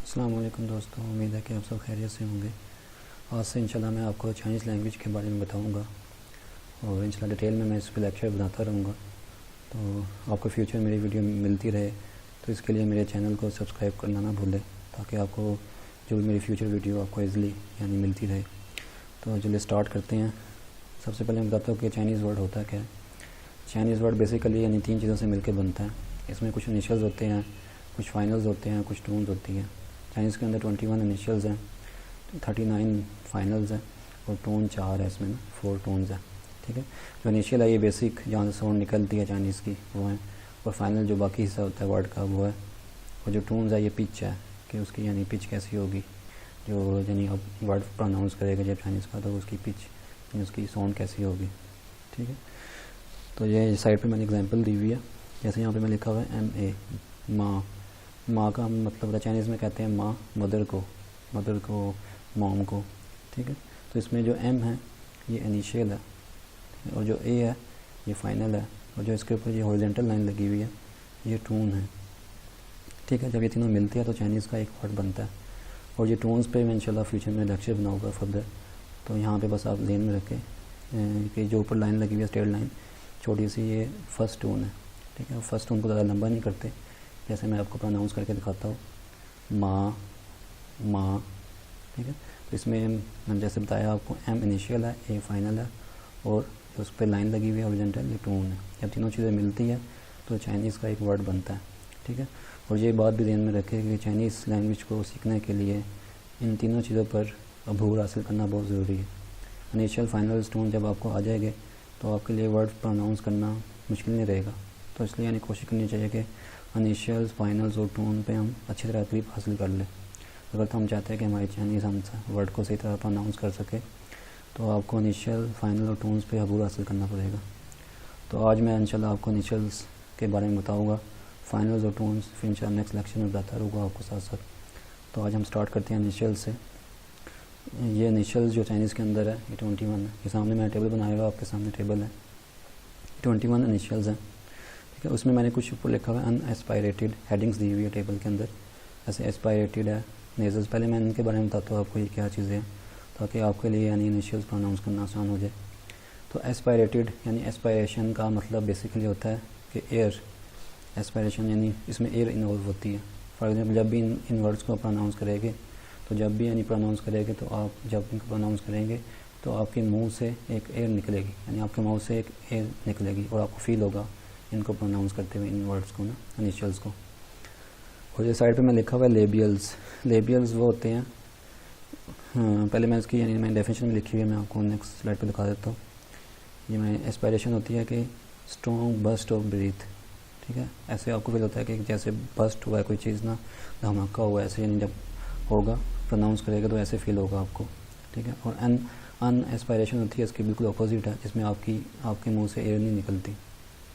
अस्सलाम वालेकुम दोस्तों, उम्मीद है कि आप सब खैरियत से होंगे। आज से इंशाल्लाह मैं आपको चाइनीज़ लैंग्वेज के बारे में बताऊंगा और इंशाल्लाह डिटेल में मैं इस पर लेक्चर बनाता रहूँगा। तो आपको फ्यूचर मेरी वीडियो मिलती रहे, तो इसके लिए मेरे चैनल को सब्सक्राइब करना ना भूलें, ताकि आपको जो भी मेरी फ्यूचर वीडियो आपको ईज़िली यानी मिलती रहे। तो चलिए स्टार्ट करते हैं। सबसे पहले मैं बताता हूँ कि चाइनीज़ वर्ड होता क्या है। चाइनीज़ वर्ड बेसिकली यानी 3 चीज़ों से मिलकर बनता है। इसमें कुछ इनिशियल्स होते हैं, कुछ फाइनल्स होते हैं, कुछ टोन्स होती हैं। चाइनीज़ के अंदर 21 इनिशियल्स हैं, 39 फाइनल्स हैं और टोन 4 है, इसमें ना 4 टोन्स हैं। ठीक है, जो इनिशियल है ये बेसिक जहाँ से साउंड निकलती है चाइनीज़ की वो है, और फाइनल जो बाकी हिस्सा होता है वर्ड का वो है, और जो टोन्स है ये पिच है कि उसकी यानी पिच कैसी होगी, जो यानी अब वर्ड प्रोनाउंस करेगा जब चाइनीज़ का तो उसकी पिच यानी उसकी साउंड कैसी होगी। ठीक है, तो ये साइड पे मैंने एग्जांपल दी हुई है। जैसे यहाँ पे मैं लिखा हुआ है MA माँ। माँ का मतलब है चाइनीज़ में कहते हैं माँ, मदर को मॉम को। ठीक है, तो इसमें जो M है ये इनिशियल है और जो A है ये फाइनल है, और जो इसके ऊपर ये हॉरिजॉन्टल लाइन लगी हुई है ये टोन है। ठीक है, जब ये तीनों मिलते हैं तो चाइनीज़ का एक वर्ड बनता है। और ये टोन्स पे मैं इंशाल्लाह फ्यूचर में लेक्चर बनाऊंगा फर्दर। तो यहाँ पे बस आप ध्यान में रखें कि जो ऊपर लाइन लगी हुई है स्ट्रेट लाइन छोटी सी, ये फर्स्ट टोन है। ठीक है, फर्स्ट टोन को ज़्यादा लंबा नहीं करते, जैसे मैं आपको प्रोनाउंस करके दिखाता हूँ, माँ माँ। ठीक है, तो इसमें मैंने जैसे बताया आपको M इनिशियल है, A फाइनल है, और उस पर लाइन लगी हुई है हॉरिजॉन्टल ये टोन है। जब तीनों चीज़ें मिलती है तो चाइनीज़ का एक वर्ड बनता है। ठीक है, और ये बात भी ध्यान में रखें कि चाइनीज़ लैंग्वेज को सीखने के लिए इन तीनों चीज़ों पर अबूर हासिल करना बहुत ज़रूरी है। इनिशियल फाइनल टोन जब आपको आ जाएंगे तो आपके लिए वर्ड प्रोनाउंस करना मुश्किल नहीं रहेगा। तो इसलिए यानी कोशिश करनी चाहिए कि इनिशियल्स, फाइनल्स और टोन पे हम अच्छी तरह ग्रिप हासिल कर लें। अगर तो हम चाहते हैं कि हमारी चाइनीज़ हम वर्ड को सही तरह प्रोनाउंस कर सके तो आपको इनिशियल, फाइनल और टोन्स पे अबूर हासिल करना पड़ेगा। तो आज मैं इंशाल्लाह आपको इनिशियल्स के बारे में बताऊँगा, फाइनल्स और टोन्स फिर इंशाल्लाह नेक्स्ट लेक्चर में बताता रहूँगा आपको साथ साथ। तो आज हम स्टार्ट करते हैं इनिशियल से। ये इनिशियल्स जो चाइनीज़ के अंदर है ये 21 है। ये सामने मैंने टेबल बनाया हुआ, आपके सामने टेबल है, 21 इनिशियल्स हैं। ठीक है, उसमें मैंने कुछ ऊपर लिखा हुआ है अनएस्पायरेटेड, हेडिंग्स दी हुई है टेबल के अंदर। ऐसे एस्पायरेटेड है, नेजल्स। पहले मैं इनके बारे में बताता हूँ आपको ये क्या चीज़ें हैं, ताकि आपके लिए यानी इनिशियल्स प्रोनाउंस करना आसान हो जाए। तो एस्पायरेटेड यानी एस्पायरेशन का मतलब बेसिकली होता है कि एयर, एस्पायरेशन यानी इसमें एयर इन्वॉल्व होती है। फॉर एग्जाम्पल जब भी इन वर्ड्स को प्रोनाउंस करेंगे तो जब भी यानी प्रोनाउंस करेंगे तो आप जब इनको प्रोनाउंस करेंगे तो आपके मुंह से एक एयर निकलेगी, यानी आपके माउथ से एक एयर निकलेगी और आपको फील होगा इनको प्रोनाउंस करते हुए, इन वर्ड्स को ना, इनिशियल्स को। और ये साइड पे मैं लिखा हुआ है लेबियल्स। लेबियल्स वो होते हैं, हाँ पहले मैं इसकी यानी मैंने डेफिनेशन में लिखी हुई है, मैं आपको नेक्स्ट स्लाइड पे दिखा देता हूँ। ये मैं एस्पायरेशन होती है कि स्ट्रॉन्ग बस्ट ऑफ ब्रीथ। ठीक है, ऐसे आपको फील होता है कि जैसे बस्ट हुआ है कोई चीज़ ना, धमाका हुआ है, ऐसे यानी जब होगा प्रोनाउंस करेगा तो ऐसे फील होगा आपको। ठीक है, और अन एस्पायरेशन होती है इसकी बिल्कुल अपोजिट है, जिसमें आपके मुंह से एयर नहीं निकलती।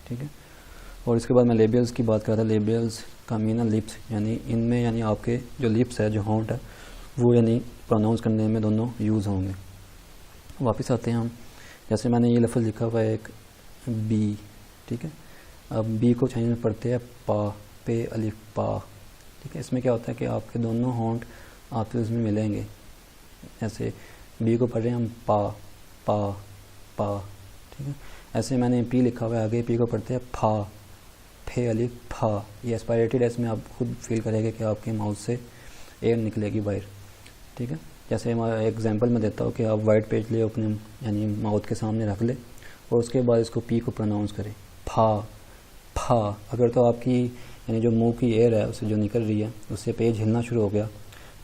ठीक है, और इसके बाद मैं लेबियल्स की बात कर रहा था। लेबियल्स का मीन है लिप्स, यानी इनमें यानी आपके जो लिप्स है, जो होंठ है, वो यानी प्रोनाउंस करने में दोनों यूज़ होंगे। वापस आते हैं हम, जैसे मैंने ये लफ्ज़ लिखा हुआ है एक बी। ठीक है, अब बी को चाइनीज़ में पढ़ते हैं पा, पे अलिफ पा। ठीक है, इसमें क्या होता है कि आपके दोनों होंठ आपके उसमें मिलेंगे। ऐसे बी को पढ़ रहे हैं हम पा पा पा। ठीक है, ऐसे मैंने पी लिखा हुआ है आगे, पी को पढ़ते हैं फा, फे अलिफ फा। ये एस्पायरेटेड है, इसमें आप खुद फील करेंगे कि आपके माउथ से एयर निकलेगी बाहर। ठीक है, जैसे मैं एग्जांपल में देता हूँ कि आप वाइट पेज ले अपने यानी माउथ के सामने रख ले और उसके बाद इसको पी को प्रोनाउंस करें फा फा। अगर तो आपकी यानी जो मुंह की एयर है उससे जो निकल रही है उससे पेज हिलना शुरू हो गया,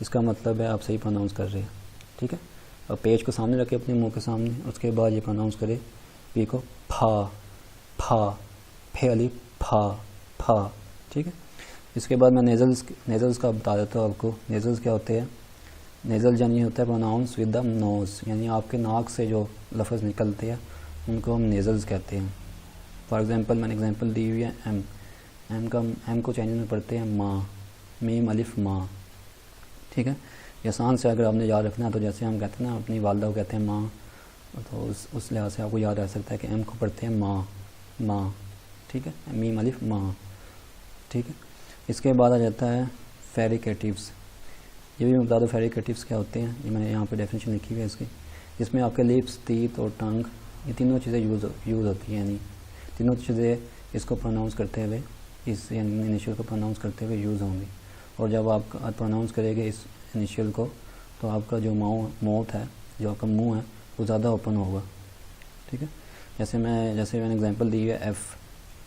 इसका मतलब है आप सही प्रोनाउंस कर रहे हैं। ठीक है, अब पेज को सामने रखें अपने मुंह के सामने, उसके बाद ये प्रोनाउंस करें पी को फा फा, फे अली फा फा। ठीक है, इसके बाद मैं नेज़ल्स का बता देता हूँ आपको। नेज़ल्स क्या होते हैं? नेज़ल यानी होता है प्रोनाउंस विद द नोज़, यानी आपके नाक से जो लफ्ज़ निकलते हैं उनको हम नेज़ल्स कहते हैं। फॉर एग्जांपल मैंने एग्जांपल दी हुई है एम को चाइनीज़ में पढ़ते हैं माँ, मीम अलिफ माँ। ठीक है, ये आसान से अगर आपने याद रखना है तो जैसे हम कहते हैं ना अपनी वालदा को कहते हैं माँ, तो उस लिहाज से आपको याद रह सकता है कि एम को पढ़ते हैं माँ माँ। ठीक है, मीम अलिफ माँ। ठीक है, इसके बाद आ जाता है फेरिकेटिव्स। ये भी मैं बता दूँ फैरिकेटिव्स क्या होते हैं, ये मैंने यहाँ पे डेफिनेशन लिखी हुई है इसकी, जिसमें आपके लिप्स, टीथ और टंग, ये तीनों चीज़ें यूज़ होती हैं, यानी तीनों चीज़ें इसको प्रोनाउंस करते हुए, इस इनिशियल को प्रोनाउंस करते हुए यूज़ होंगी। और जब आप प्रोनाउंस करेंगे इस इनिशियल को, तो आपका जो माउथ है, जो आपका मुंह है, वो ज़्यादा ओपन होगा। ठीक है, जैसे मैंने एग्जांपल दी है एफ़।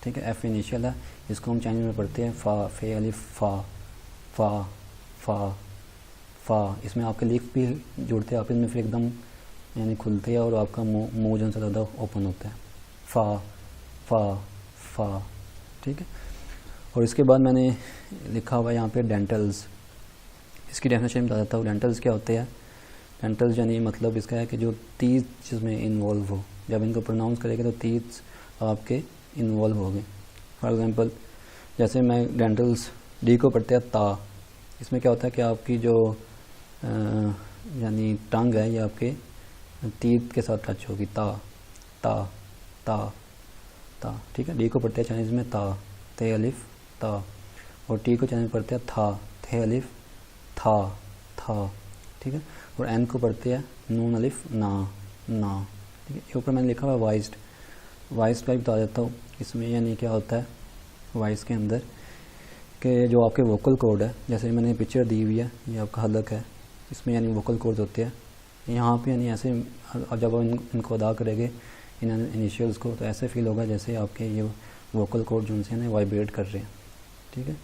ठीक है, एफ़ इनिशियल है, इसको हम चाइनीज़ में पढ़ते हैं फ़ा, फे अलिफ फ़ा, फ़ा फ़ा फ़ा। इसमें आपके लिप्स भी जुड़ते हैं, आप इसमें फिर एकदम यानी खुलते हैं और आपका मुंह जो है ज़्यादा ओपन होता है। फ़ा फ़ा फ़ा। ठीक है, और इसके बाद मैंने लिखा हुआ है यहाँ पे डेंटल्स। इसकी डेफिनेशन बता देता हूँ। डेंटल्स क्या होते हैं? डेंटल्स यानी मतलब इसका है कि जो टीथ जिसमें इन्वॉल्व हो, जब इनको प्रोनाउंस करेंगे तो टीथ आपके इन्वॉल्व हो गए। फॉर एग्जांपल जैसे मैं डेंटल्स डी को पढ़ते हैं ता, इसमें क्या होता है कि आपकी जो यानी टंग है ये आपके टीथ के साथ टच होगी। ता ता ता ता। ठीक है, डी को पढ़ते हैं चाइनीज़ में ता, ते अलिफ ता, और टी को चाइनीज़ में पढ़ते हैं था, थे अलिफ था था। ठीक है, और एन को पढ़ते हैं नून अलिफ ना ना। ठीक है, ऊपर मैंने लिखा हुआ है वाइस्ड। वाइस्ड का भी बता देता हूँ। इसमें यानी क्या होता है वाइस के अंदर कि जो आपके वोकल कॉर्ड है, जैसे मैंने पिक्चर दी हुई है, ये आपका हलक है, इसमें यानी वोकल कॉर्ड्स होते हैं यहाँ पे, यानी ऐसे जब इनको अदा करेंगे इन इनिशियल्स को, तो ऐसे फील होगा जैसे आपके ये वोकल कॉर्ड जो उनसे ना वाइब्रेट कर रहे हैं। ठीक है,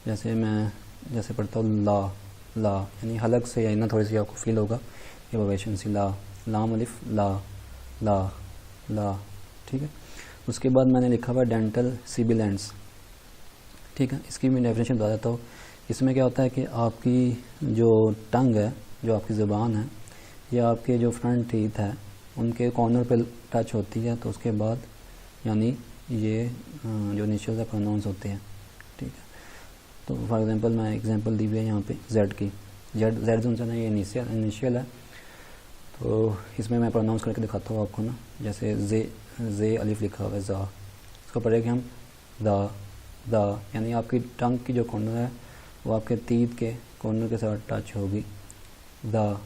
जैसे पढ़ता हूँ ला ला, यानी हलक से यानी ना थोड़ी सी आपको फील होगा ये वाइब्रेशन सी। ला लाम अलिफ ला ला ला। ठीक है, उसके बाद मैंने लिखा हुआ डेंटल सिबिलेंट्स। ठीक है, इसकी मैं डेफिनेशन बता देता हूँ। इसमें क्या होता है कि आपकी जो टंग है, जो आपकी ज़ुबान है, या आपके जो फ्रंट टीथ है, उनके कॉर्नर पे टच होती है, तो उसके बाद यानी ये जो इनिशियल है प्रोनाउंस होते हैं। ठीक है, तो फॉर एग्जांपल मैं एग्जांपल दी हुई है यहाँ पे जेड की। जेड जो है ना ये इनिशियल है, तो इसमें मैं प्रोनाउंस करके दिखाता हूँ आपको ना। जैसे जे अलिफ लिखा हुआ है ज़ा, इसको पढ़ेंगे हम दा, यानी आपकी टंग की जो कॉर्नर है वो आपके टीथ के कॉर्नर के साथ टच होगी। दा।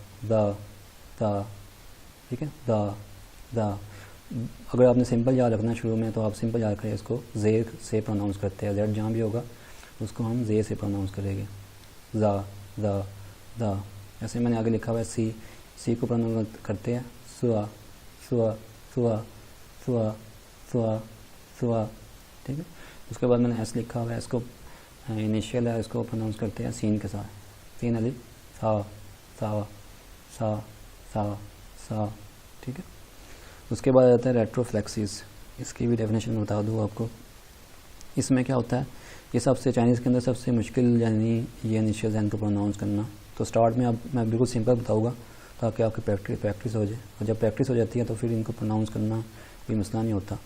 ठीक है, दा। अगर आपने सिंपल याद रखना शुरू में, तो आप सिंपल याद करें, इसको जे से प्रोनाउंस करते हैं। जेड जहाँ भी होगा उसको हम जे से प्रोनाउंस करेंगे। दा। ऐसे मैंने आगे लिखा हुआ है सी को प्रोनाउंस करते हैं सुआ। ठीक है, उसके बाद मैंने एस लिखा हुआ है, इसको इनिशियल है, इसको प्रोनाउंस करते हैं सीन के साथ। सीन अलिफ सा। ठीक है, उसके बाद आता है रेट्रोफ्लेक्सिस। इसकी भी डेफिनेशन बता दूँ आपको। इसमें क्या होता है, ये सबसे चाइनीज़ के अंदर सबसे मुश्किल यानी ये इनिशियल है इनको प्रोनाउंस करना। तो स्टार्ट में मैं बिल्कुल सिंपल बताऊँगा ताकि आपकी प्रैक्टिस हो जाए, और जब प्रैक्टिस हो जाती है तो फिर इनको प्रोनाउंस करना कोई मसला नहीं होता।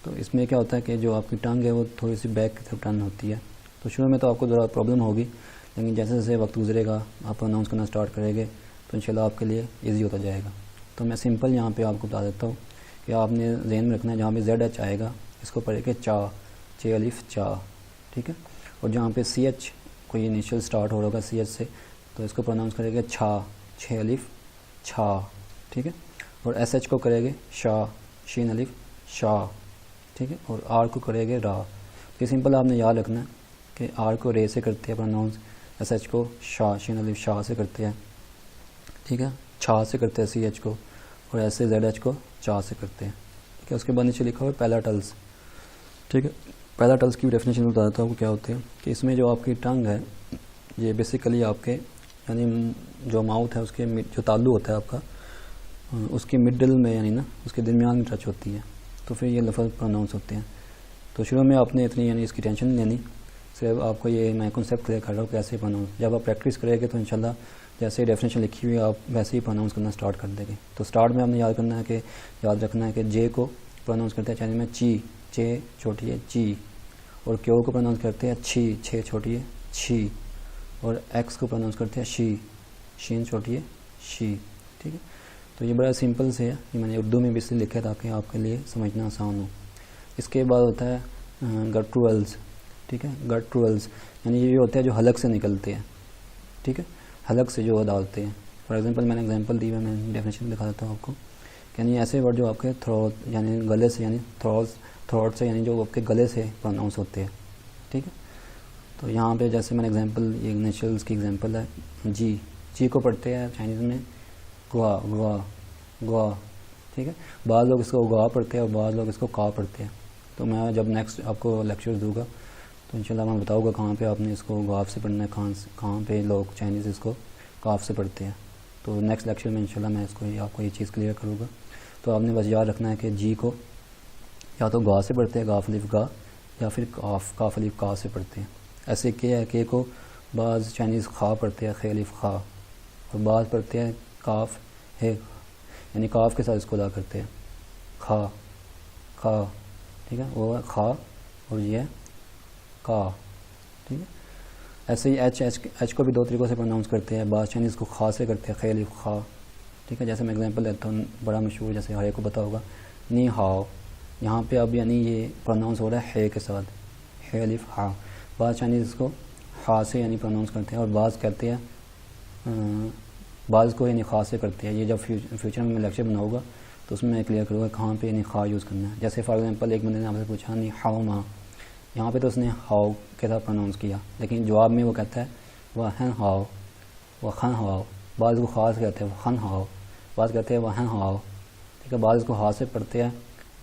तो इसमें क्या होता है कि जो आपकी टंग है वो थोड़ी सी बैक की तरफ टर्न होती है। तो शुरू में तो आपको ज़रा प्रॉब्लम होगी, लेकिन जैसे जैसे वक्त गुजरेगा, आप प्रोनाउंस करना स्टार्ट करेंगे, तो इंशाल्लाह आपके लिए ईजी होता जाएगा। तो मैं सिंपल यहाँ पे आपको बता देता हूँ कि आपने ज़हन में रखना है, जहाँ पे जेड एच आएगा इसको पढ़ेंगे चे अलिफ चा। ठीक है, और जहाँ पे सी एच कोई इनिशियल स्टार्ट हो होगा सी एच से, तो इसको प्रोनाउंस करेंगे छे अलिफ छा। ठीक है, और एस एच को करेंगे शीन अलिफ शाह। ठीक है, और आर को करेंगे रा। तो ये सिंपल आपने याद रखना है कि आर को रे से करते हैं प्रोनाउंस, एस एच को शीन अलिफ शाह से करते हैं। ठीक है, छा से करते हैं सी एच को, और ऐसे जेड एच को चा से करते हैं। ठीक है, उसके बाद नीचे लिखा हुआ है पैलाटल्स। ठीक है, पैलाटल्स की डेफिनेशन बता देता हूँ क्या होते हैं कि इसमें जो आपकी टंग है, ये बेसिकली आपके यानी जो माउथ है उसके जो तालु होता है आपका, उसके मिडल में यानी ना उसके दरमियान में टच होती है, तो फिर ये लफ्ज़ प्रोनाउंस होते हैं। तो शुरू में आपने इतनी यानी इसकी टेंशन नहीं लेनी, सिर्फ आपको ये मैं कॉन्सेप्ट क्लियर कर रहा हूँ कैसे प्रोनाउंस। जब आप प्रैक्टिस करेंगे तो इंशाल्लाह जैसे डेफिनेशन लिखी हुई है आप वैसे ही प्रोनाउंस करना स्टार्ट कर देंगे। तो स्टार्ट में आपने याद रखना है कि जे को प्रोनाउंस करते हैं चाइनीज़ में चे छोटी है ची, और क्यू को प्रोनाउंस करते हैं छे छोटी है छी, और एक्स को प्रोनाउंस करते हैं शीन छोटी है शी। ठीक है, तो ये बड़ा सिंपल से है, ये मैंने उर्दू में भी इसलिए लिखा है ताकि आपके लिए समझना आसान हो। इसके बाद होता है गट्रुअल्स। ठीक है, गट्रुअल्स यानी ये होते हैं जो हलक से निकलते हैं। ठीक है, हलक से जो डालते हैं। फॉर एग्जांपल मैंने एग्जांपल दी है, मैं डेफिनेशन दिखा देता हूँ आपको। यानी ऐसे वर्ड जो आपके थ्रोट यानी गले से यानी थ्रोट से यानी जो आपके गले से प्रोनाउंस होते हैं, ठीक है। तो यहाँ पे जैसे मैंने एग्जांपल, ये इनिशियल्स की एग्जांपल है, जी को पढ़ते हैं चाइनीज़ में गुआ गुआ गुआ, ठीक है। बाद लोग इसको गुआ पढ़ते हैं और बाद लोग इसको का पढ़ते हैं। तो मैं जब नेक्स्ट आपको लेक्चर दूंगा तो इंशाल्लाह मैं बताऊंगा कहाँ पे आपने इसको गाफ से पढ़ना है, कहाँ पे लोग चाइनीज़ इसको काफ से पढ़ते हैं। तो नेक्स्ट लेक्चर में इंशाल्लाह मैं इसको आपको ये चीज़ क्लियर करूँगा। तो आपने बस याद रखना है कि जी को या तो गा से पढ़ते हैं, गाफ अलिफ गा, या फिर काफ अलिफ का से पढ़ते हैं। ऐसे के है के को बाज़ चाइनीज़ खा पढ़ते हैं, खे अलिफ खा, और बाज़ पढ़ते हैं काफ है, यानी काफ के साथ इसको अदा करते हैं खा खा, ठीक है। वो है खा और ये है का, ठीक है। ऐसे ही एच को भी दो तरीक़ों से प्रोनाउंस करते हैं। बाज़ चाइनीज़ को खा से करते हैं, खे अलिफ खा, ठीक है। जैसे मैं एग्जांपल लेता हूँ, बड़ा मशहूर, जैसे हर एक को पता होगा नी हाओ, यहाँ पे अब यानी ये प्रोनाउंस हो रहा है है के साथ, है अलिफ हा। बाज़ चाइनीज़ इसको हा से यानी प्रोनाउंस करते हैं, और बाज़ कहते हैं बाज़ को यानी खा से करते हैं। ये जब फ्यूचर में मैं लेक्चर बनाऊँगा तो उसमें मैं क्लियर करूँगा कहाँ पे यानी खा यूज़ करना है। जैसे फॉर एग्जांपल एक बंदे ने आपसे पूछा नी हाओ माँ, यहाँ पे तो उसने हाओ के साथ प्रोनाउंस किया, लेकिन जवाब में वो कहता है वह हन हाओ, वह खन हाओ। बाज़ को खास कहते हैं वह खन हाओ, बाज़ कहते हैं वह हन हाओ, ठीक है। बाज़ इसको हा से पढ़ते हैं,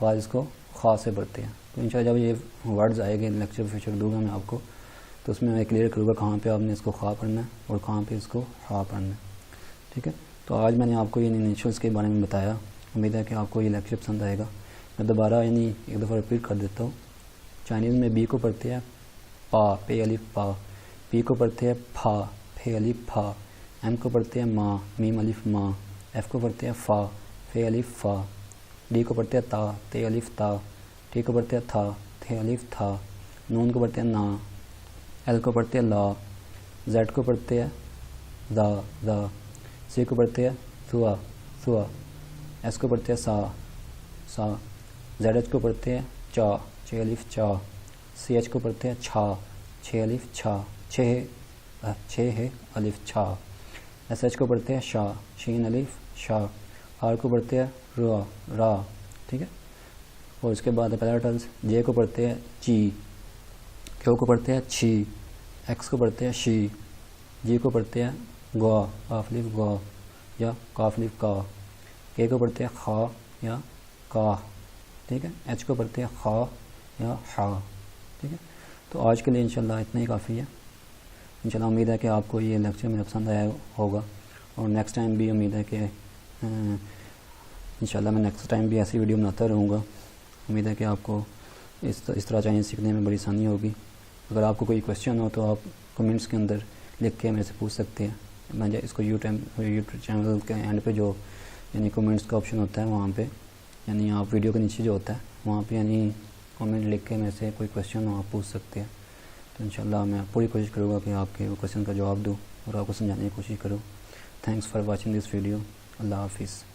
बाज़ इसको खा से पढ़ते हैं। तो इंशाल्लाह जब ये वर्ड्स आएंगे लेक्चर फ्यूचर दूंगा मैं आपको, तो उसमें मैं क्लियर करूँगा कहाँ पे आपने इसको खा पढ़ना है और कहाँ पे इसको हा पढ़ना है, ठीक है। तो आज मैंने आपको ये इनिशियल्स के बारे में बताया। उम्मीद है कि आपको ये लेक्चर पसंद आएगा। मैं दोबारा यानी एक दफ़ा रिपीट कर देता हूँ। चाइनीज़ में बी को पढ़ते हैं पा, पे अलिफ पा, पी को पढ़ते हैं फा, फे अलिफ फा, एम को पढ़ते हैं मा, मीम अलिफ मा, एफ को पढ़ते हैं फ़ा, फे अलिफ फ़ा, डी को पढ़ते हैं ता, ते अलिफ ता, टी को पढ़ते हैं था, थे अलिफ था, नून को पढ़ते हैं ना, एल को पढ़ते हैं ला, जेड को पढ़ते हैं दा, सी को पढ़ते हैं सुआ, एस को पढ़ते हैं सा, जेड एच को पढ़ते हैं चा, छे अलिफ चा, सी एच को पढ़ते हैं छा, छे अलिफ छा, छे है अलिफ छा, एस एच को पढ़ते हैं शा, शीन अलिफ शा, आर को पढ़ते हैं रा, ठीक है। और इसके बाद पैराटल्स, जे को पढ़ते हैं जी, क्यू को पढ़ते हैं छी, एक्स को पढ़ते हैं शी, जी को पढ़ते हैं गा, काफ अलिफ गा या काफ अलिफ का, के को पढ़ते हैं खा या का, ठीक है। एच को पढ़ते हैं खा या हा, ठीक है। तो आज के लिए इंशाल्लाह इतना ही काफ़ी है। इंशाल्लाह उम्मीद है कि आपको ये लेक्चर मेरा पसंद आया होगा, और नेक्स्ट टाइम भी उम्मीद है कि इंशाल्लाह मैं नेक्स्ट टाइम भी ऐसी वीडियो बनाता रहूँगा। उम्मीद है कि आपको इस तरह चाइनीज़ सीखने में बड़ी आसानी होगी। अगर आपको कोई क्वेश्चन हो तो आप कमेंट्स के अंदर लिख के मेरे से पूछ सकते हैं। मैं इसको यूट्यूब चैनल के एंड पे जो यानी कमेंट्स का ऑप्शन होता है वहाँ पे, यानी आप वीडियो के नीचे जो होता है वहाँ पे यानी कमेंट लिख के मेरे से कोई क्वेश्चन हो आप पूछ सकते हैं। तो इंशाल्लाह मैं पूरी कोशिश करूँगा कि आपके वो क्वेश्चन का जवाब दूँ और आपको समझाने की कोशिश करूँ। Thanks for watching this video. अल्लाह हाफिज़।